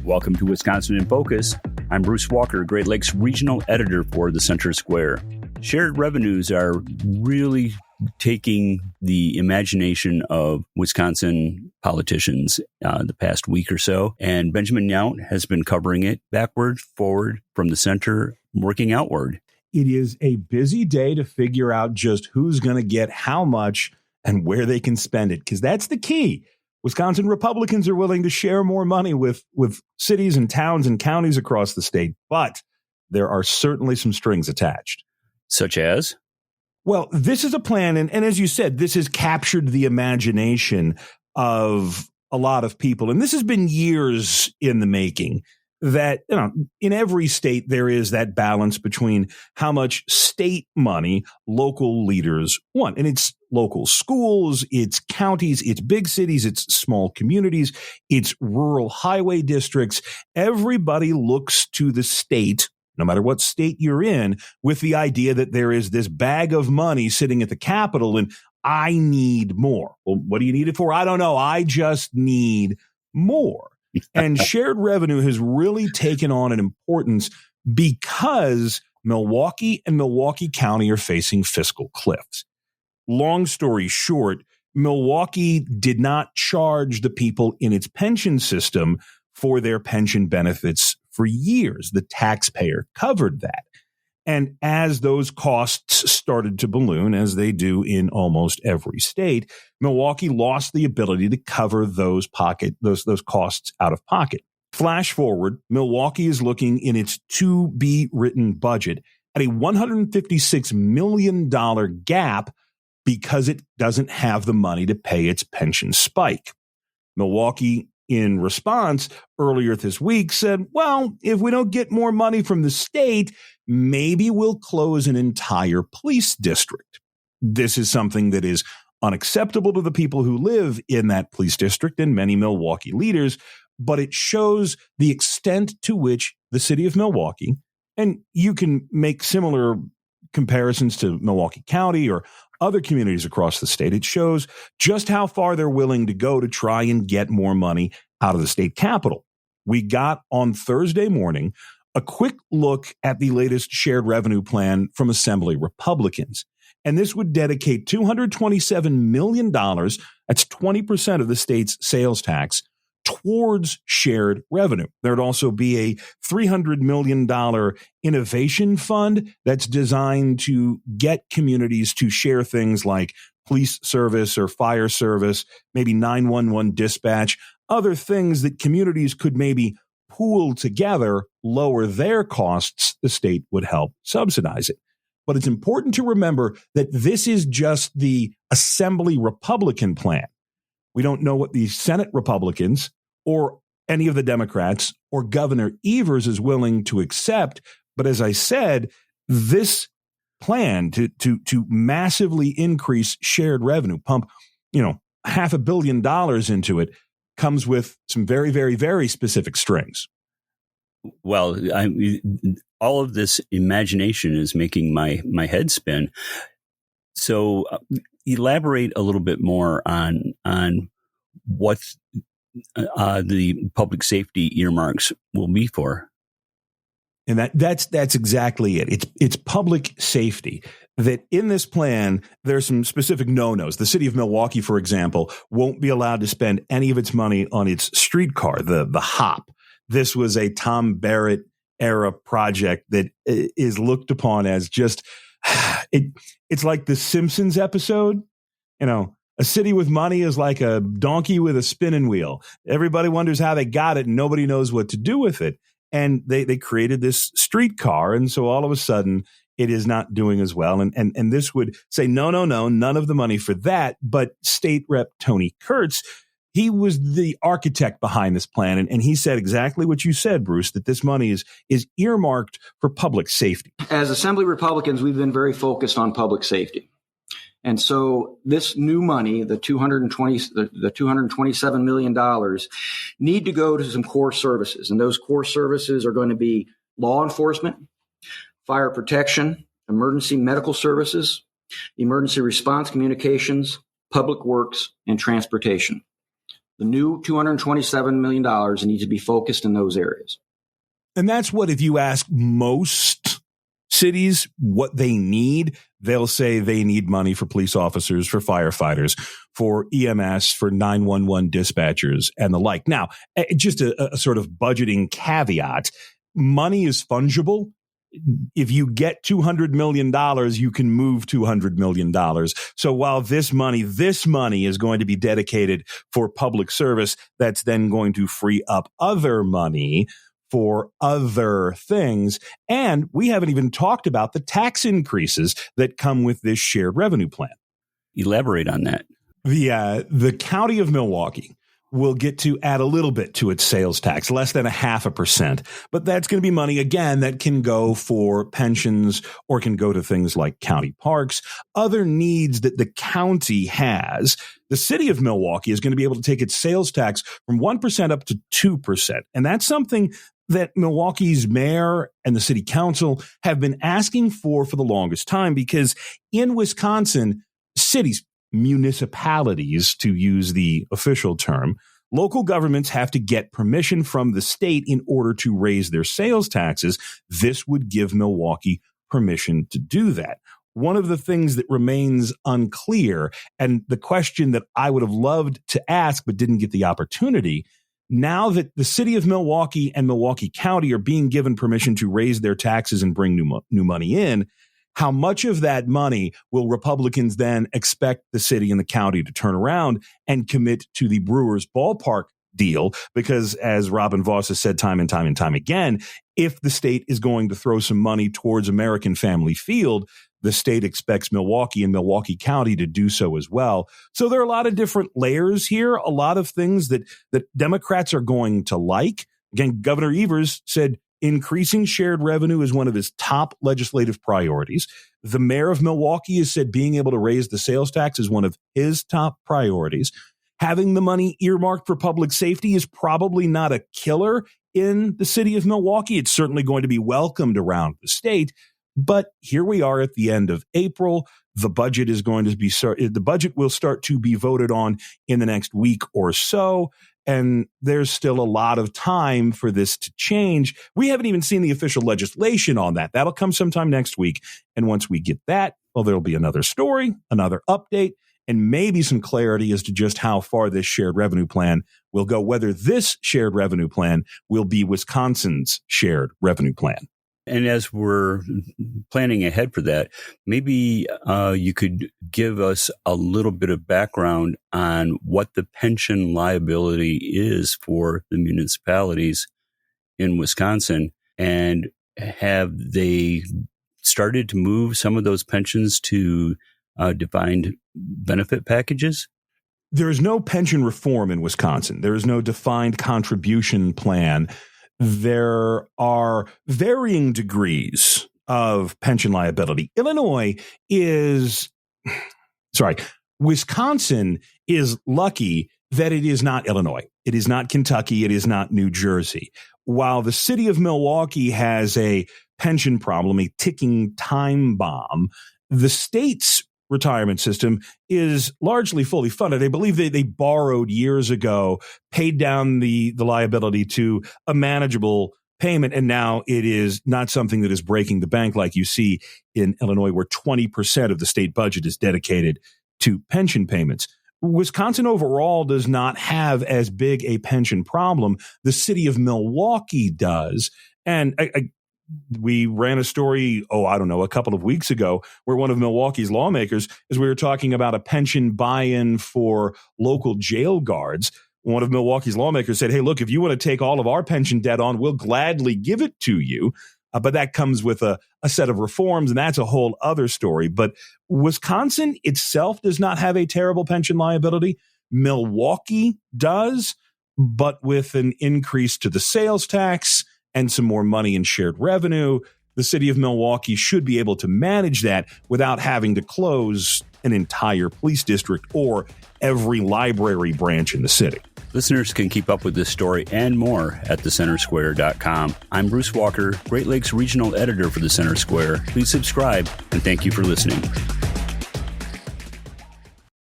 Welcome to Wisconsin in Focus. I'm Bruce Walker, Great Lakes Regional Editor for the Center Square. Shared revenues are really taking the imagination of Wisconsin politicians the past week or so. And Benjamin Yount has been covering it backward, forward, from the center, working outward. It is a busy day to figure out just who's going to get how much and where they can spend it, because that's the key. Wisconsin Republicans are willing to share more money with cities and towns and counties across the state, but there are certainly some strings attached. Such as? Well, this is a plan, and as you said, this has captured the imagination of a lot of people, and this has been years in the making. That, in every state, there is that balance between how much state money local leaders want. And it's local schools, it's counties, it's big cities, it's small communities, it's rural highway districts. Everybody looks to the state, no matter what state you're in, with the idea that there is this bag of money sitting at the Capitol and I need more. Well, what do you need it for? I don't know. I just need more. And shared revenue has really taken on an importance because Milwaukee and Milwaukee County are facing fiscal cliffs. Long story short, Milwaukee did not charge the people in its pension system for their pension benefits for years. The taxpayer covered that. And as those costs started to balloon, as they do in almost every state, Milwaukee lost the ability to cover those costs out of pocket. Flash forward, Milwaukee is looking in its to-be-written budget at a $156 million gap because it doesn't have the money to pay its pension spike. Milwaukee, in response, earlier this week said, well, if we don't get more money from the state, maybe we'll close an entire police district. This is something that is unacceptable to the people who live in that police district and many Milwaukee leaders, but it shows the extent to which the city of Milwaukee, and you can make similar comparisons to Milwaukee County or other communities across the state, it shows just how far they're willing to go to try and get more money out of the state capitol. We got on Thursday morning a quick look at the latest shared revenue plan from Assembly Republicans. And this would dedicate $227 million, that's 20% of the state's sales tax, towards shared revenue. There'd also be a $300 million innovation fund that's designed to get communities to share things like police service or fire service, maybe 911 dispatch, other things that communities could maybe pool together, lower their costs. The state would help subsidize it. But it's important to remember that this is just the Assembly Republican plan. We don't know what the Senate Republicans or any of the Democrats or Governor Evers is willing to accept. But as I said, this plan to massively increase shared revenue, pump, $500 million into it, comes with some very, very, very specific strings. Well, all of this imagination is making my head spin. So elaborate a little bit more on what the public safety earmarks will be for. And that's exactly it. It's public safety. That in this plan, there's some specific no-nos. The city of Milwaukee, for example, won't be allowed to spend any of its money on its streetcar, the HOP. This was a Tom Barrett era project that is looked upon as just, it's like the Simpsons episode, a city with money is like a donkey with a spinning wheel. Everybody wonders how they got it and nobody knows what to do with it. And they created this streetcar. And so all of a sudden it is not doing as well. And this would say, no, none of the money for that. But State Rep Tony Kurtz, he was the architect behind this plan. And he said exactly what you said, Bruce, that this money is earmarked for public safety. As Assembly Republicans, we've been very focused on public safety. And so this new money, the $227 million, need to go to some core services. And those core services are going to be law enforcement, fire protection, emergency medical services, emergency response communications, public works, and transportation. The new $227 million needs to be focused in those areas. And that's what, if you ask most cities what they need, they'll say they need money for police officers, for firefighters, for EMS, for 911 dispatchers, and the like. Now, just a sort of budgeting caveat, money is fungible. If you get $200 million, you can move $200 million. So while this money is going to be dedicated for public service, that's then going to free up other money for other things. And we haven't even talked about the tax increases that come with this shared revenue plan. Elaborate on that. The county of Milwaukee will get to add a little bit to its sales tax, less than 0.5%. But that's going to be money, again, that can go for pensions or can go to things like county parks, other needs that the county has. The city of Milwaukee is going to be able to take its sales tax from 1% up to 2%. And that's something that Milwaukee's mayor and the city council have been asking for the longest time, because in Wisconsin, cities, municipalities, to use the official term, local governments have to get permission from the state in order to raise their sales taxes. This would give Milwaukee permission to do that. One of the things that remains unclear, and the question that I would have loved to ask but didn't get the opportunity, now that the city of Milwaukee and Milwaukee County are being given permission to raise their taxes and bring new money in, how much of that money will Republicans then expect the city and the county to turn around and commit to the Brewers ballpark deal? Because as Robin Voss has said time and time again, if the state is going to throw some money towards American Family Field, the state expects Milwaukee and Milwaukee County to do so as well. So there are a lot of different layers here, a lot of things that Democrats are going to like. Again, Governor Evers said increasing shared revenue is one of his top legislative priorities. The mayor of Milwaukee has said being able to raise the sales tax is one of his top priorities. Having the money earmarked for public safety is probably not a killer in the city of Milwaukee. It's certainly going to be welcomed around the state. But here we are at the end of April. The budget will start to be voted on in the next week or so. And there's still a lot of time for this to change. We haven't even seen the official legislation on that. That'll come sometime next week. And once we get that, well, there'll be another story, another update, and maybe some clarity as to just how far this shared revenue plan will go, whether this shared revenue plan will be Wisconsin's shared revenue plan. And as we're planning ahead for that, maybe you could give us a little bit of background on what the pension liability is for the municipalities in Wisconsin, and have they started to move some of those pensions to defined benefit packages? There is no pension reform in Wisconsin. There is no defined contribution plan. There are varying degrees of pension liability. Wisconsin is lucky that it is not Illinois. It is not Kentucky. It is not New Jersey. While the city of Milwaukee has a pension problem, a ticking time bomb, the state's retirement system is largely fully funded. I believe they borrowed years ago, paid down the liability to a manageable payment, and now it is not something that is breaking the bank like you see in Illinois, where 20% of the state budget is dedicated to pension payments. Wisconsin overall does not have as big a pension problem. The city of Milwaukee does. And we ran a story, a couple of weeks ago, where one of Milwaukee's lawmakers, as we were talking about a pension buy-in for local jail guards, one of Milwaukee's lawmakers said, hey, look, if you want to take all of our pension debt on, we'll gladly give it to you. But that comes with a set of reforms, and that's a whole other story. But Wisconsin itself does not have a terrible pension liability. Milwaukee does, but with an increase to the sales tax and some more money in shared revenue, the city of Milwaukee should be able to manage that without having to close an entire police district or every library branch in the city. Listeners can keep up with this story and more at thecentersquare.com. I'm Bruce Walker, Great Lakes Regional Editor for The Center Square. Please subscribe, and thank you for listening.